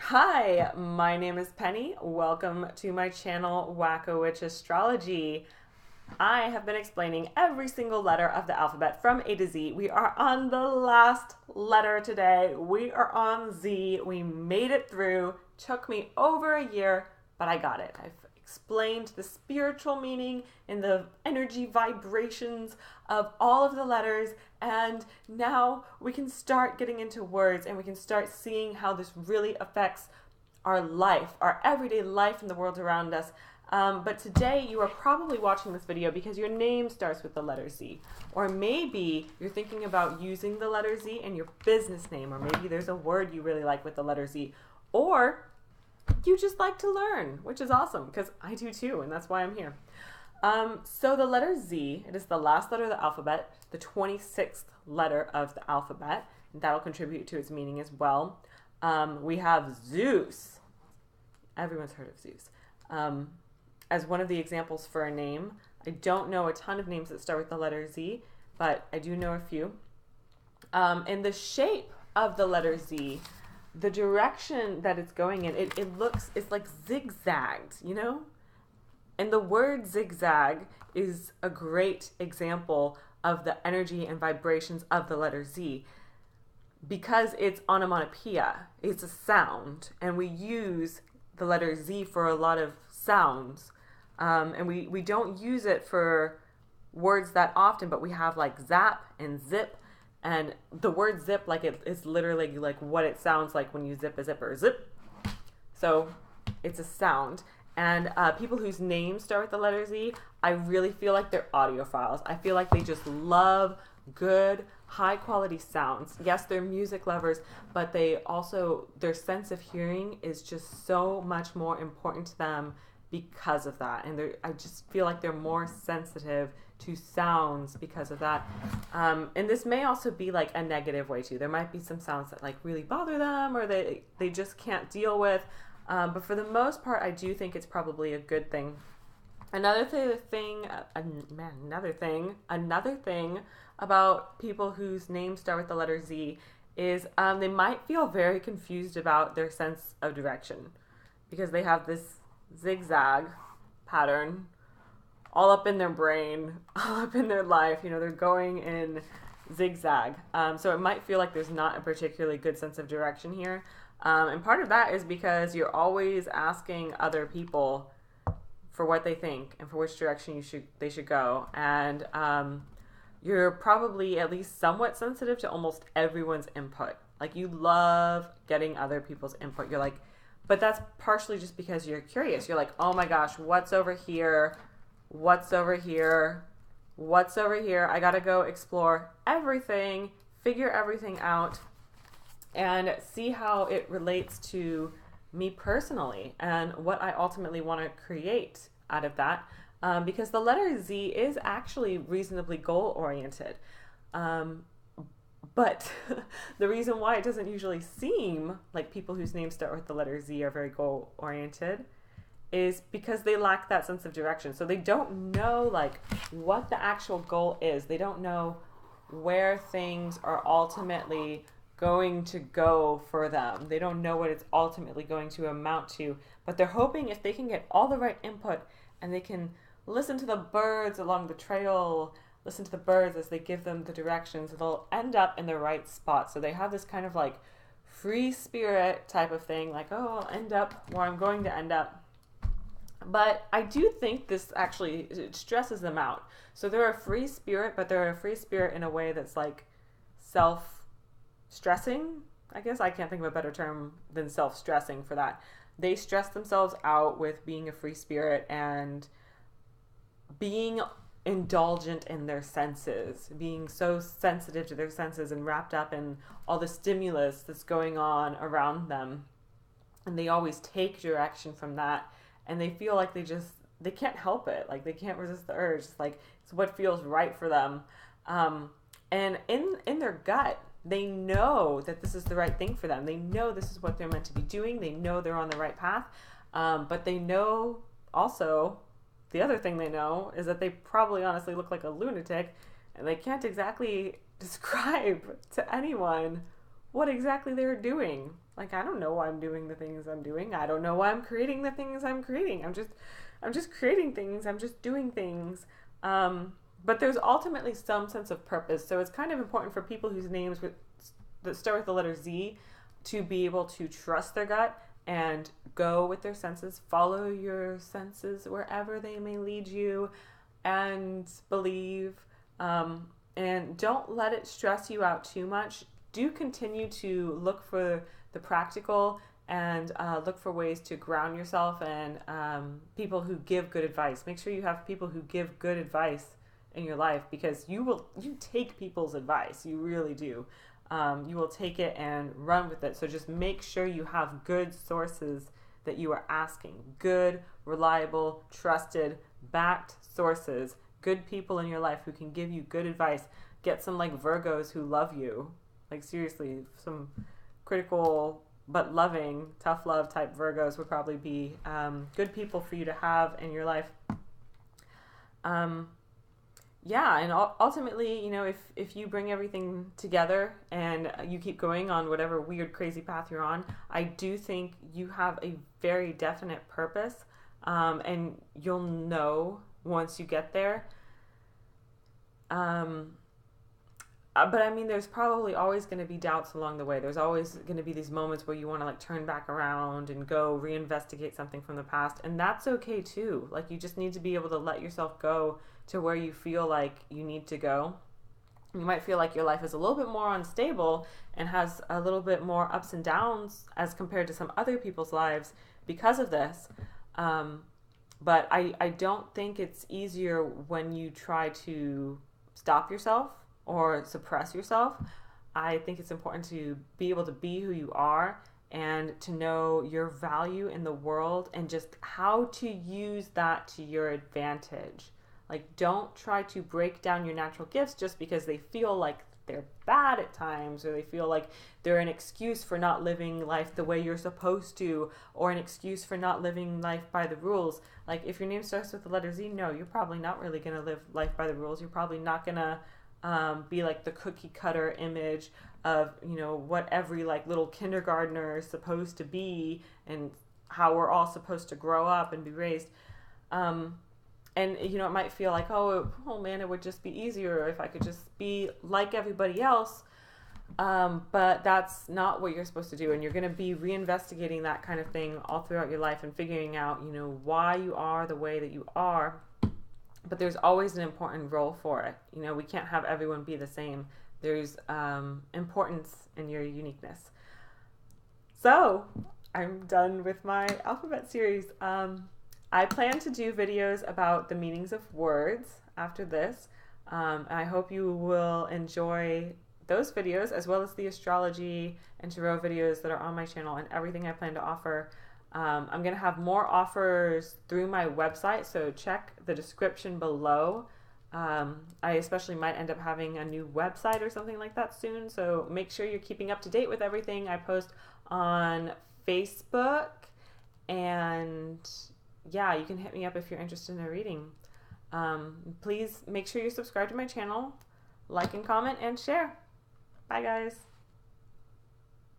Hi, my name is Penny. Welcome to my channel, Wacko Witch Astrology. I have been explaining every single letter of the alphabet from A to Z. We are on the last letter today. We are on Z. We made it through. Took me over a year, but I got it. I've explained the spiritual meaning and the energy vibrations of all of the letters, and now we can start getting into words and we can start seeing how this really affects our life, our everyday life in the world around us. But today you are probably watching this video because your name starts with the letter Z. Or maybe you're thinking about using the letter Z in your business name, or maybe there's a word you really like with the letter Z. Or you just like to learn, which is awesome because I do too, and that's why I'm here. So the letter Z, it is the last letter of the alphabet, the 26th letter of the alphabet, and that'll contribute to its meaning as well. We have Zeus. Everyone's heard of Zeus. As one of the examples for a name. I don't know a ton of names that start with the letter Z, but I do know a few. And the shape of the letter Z, the direction that it's going in, it's like zigzagged, you know? And the word zigzag is a great example of the energy and vibrations of the letter Z because it's onomatopoeia. It's a sound, and we use the letter Z for a lot of sounds. And we don't use it for words that often, but we have like zap and zip. And the word zip, like it is literally like what it sounds like when you zip a zipper. Zip. So it's a sound. And people whose names start with the letter Z, I really feel like they're audiophiles. I feel like they just love good, high quality sounds. Yes, they're music lovers, but they also, their sense of hearing is just so much more important to them because of that. And I just feel like they're more sensitive to sounds because of that. And this may also be like a negative way too. There might be some sounds that like really bother them or they just can't deal with. But for the most part, I do think it's probably a good thing. Another thing about people whose names start with the letter Z is they might feel very confused about their sense of direction because they have this zigzag pattern all up in their brain, all up in their life. You know, they're going in zigzag. So it might feel like there's not a particularly good sense of direction here. And part of that is because you're always asking other people for what they think and for which direction they should go. And you're probably at least somewhat sensitive to almost everyone's input. Like you love getting other people's input. You're like, but that's partially just because you're curious. You're like, oh my gosh, what's over here? What's over here? What's over here? I gotta go explore everything, figure everything out, and see how it relates to me personally and what I ultimately want to create out of that. Because the letter Z is actually reasonably goal-oriented. But the reason why it doesn't usually seem like people whose names start with the letter Z are very goal-oriented is because they lack that sense of direction. So they don't know like what the actual goal is. They don't know where things are ultimately going to go for them. They don't know what it's ultimately going to amount to, but they're hoping if they can get all the right input and they can listen to the birds along the trail, listen to the birds as they give them the directions, they'll end up in the right spot. So they have this kind of like free spirit type of thing, like, oh, I'll end up where I'm going to end up. But I do think this actually it stresses them out. So they're a free spirit, but they're a free spirit in a way that's like self-stressing. I guess I can't think of a better term than self-stressing for that. They stress themselves out with being a free spirit and being indulgent in their senses, being so sensitive to their senses and wrapped up in all the stimulus that's going on around them. And they always take direction from that. And they feel like they can't help it. Like they can't resist the urge. It's like it's what feels right for them. And in their gut, they know that this is the right thing for them. They know this is what they're meant to be doing. They know they're on the right path. But they know also, the other thing they know is that they probably honestly look like a lunatic and they can't exactly describe to anyone what exactly they're doing. Like, I don't know why I'm doing the things I'm doing. I don't know why I'm creating the things I'm creating. I'm just creating things. I'm just doing things. But there's ultimately some sense of purpose. So it's kind of important for people whose names that start with the letter Z to be able to trust their gut and go with their senses, follow your senses wherever they may lead you, and believe. And don't let it stress you out too much. Do continue to look for the practical and look for ways to ground yourself and people who give good advice. Make sure you have people who give good advice in your life, because you take people's advice. You really do. You will take it and run with it. So just make sure you have good sources that you are asking. Good, reliable, trusted, backed sources. Good people in your life who can give you good advice. Get some like Virgos who love you. Like seriously, some critical but loving, tough love type Virgos would probably be good people for you to have in your life. Yeah, and ultimately, you know, if you bring everything together and you keep going on whatever weird, crazy path you're on, I do think you have a very definite purpose, and you'll know once you get there. But I mean, there's probably always going to be doubts along the way. There's always going to be these moments where you want to like turn back around and go reinvestigate something from the past. And that's okay too. Like, you just need to be able to let yourself go to where you feel like you need to go. You might feel like your life is a little bit more unstable and has a little bit more ups and downs as compared to some other people's lives because of this. But I don't think it's easier when you try to stop yourself or suppress yourself. I think it's important to be able to be who you are and to know your value in the world and just how to use that to your advantage. Like, don't try to break down your natural gifts just because they feel like they're bad at times, or they feel like they're an excuse for not living life the way you're supposed to, or an excuse for not living life by the rules. Like, if your name starts with the letter Z, no, you're probably not really going to live life by the rules. You're probably not going to be like the cookie cutter image of, you know, what every like little kindergartner is supposed to be and how we're all supposed to grow up and be raised. And, you know, it might feel like, oh man, it would just be easier if I could just be like everybody else. But that's not what you're supposed to do. And you're going to be reinvestigating that kind of thing all throughout your life and figuring out, you know, why you are the way that you are. But there's always an important role for it. You know, we can't have everyone be the same. There's importance in your uniqueness. So I'm done with my alphabet series. I plan to do videos about the meanings of words after this. I hope you will enjoy those videos, as well as the astrology and tarot videos that are on my channel and everything I plan to offer. I'm going to have more offers through my website, so check the description below. I especially might end up having a new website or something like that soon, so make sure you're keeping up to date with everything I post on Facebook. And yeah, you can hit me up if you're interested in a reading. Please make sure you subscribe to my channel, like and comment, and share. Bye, guys.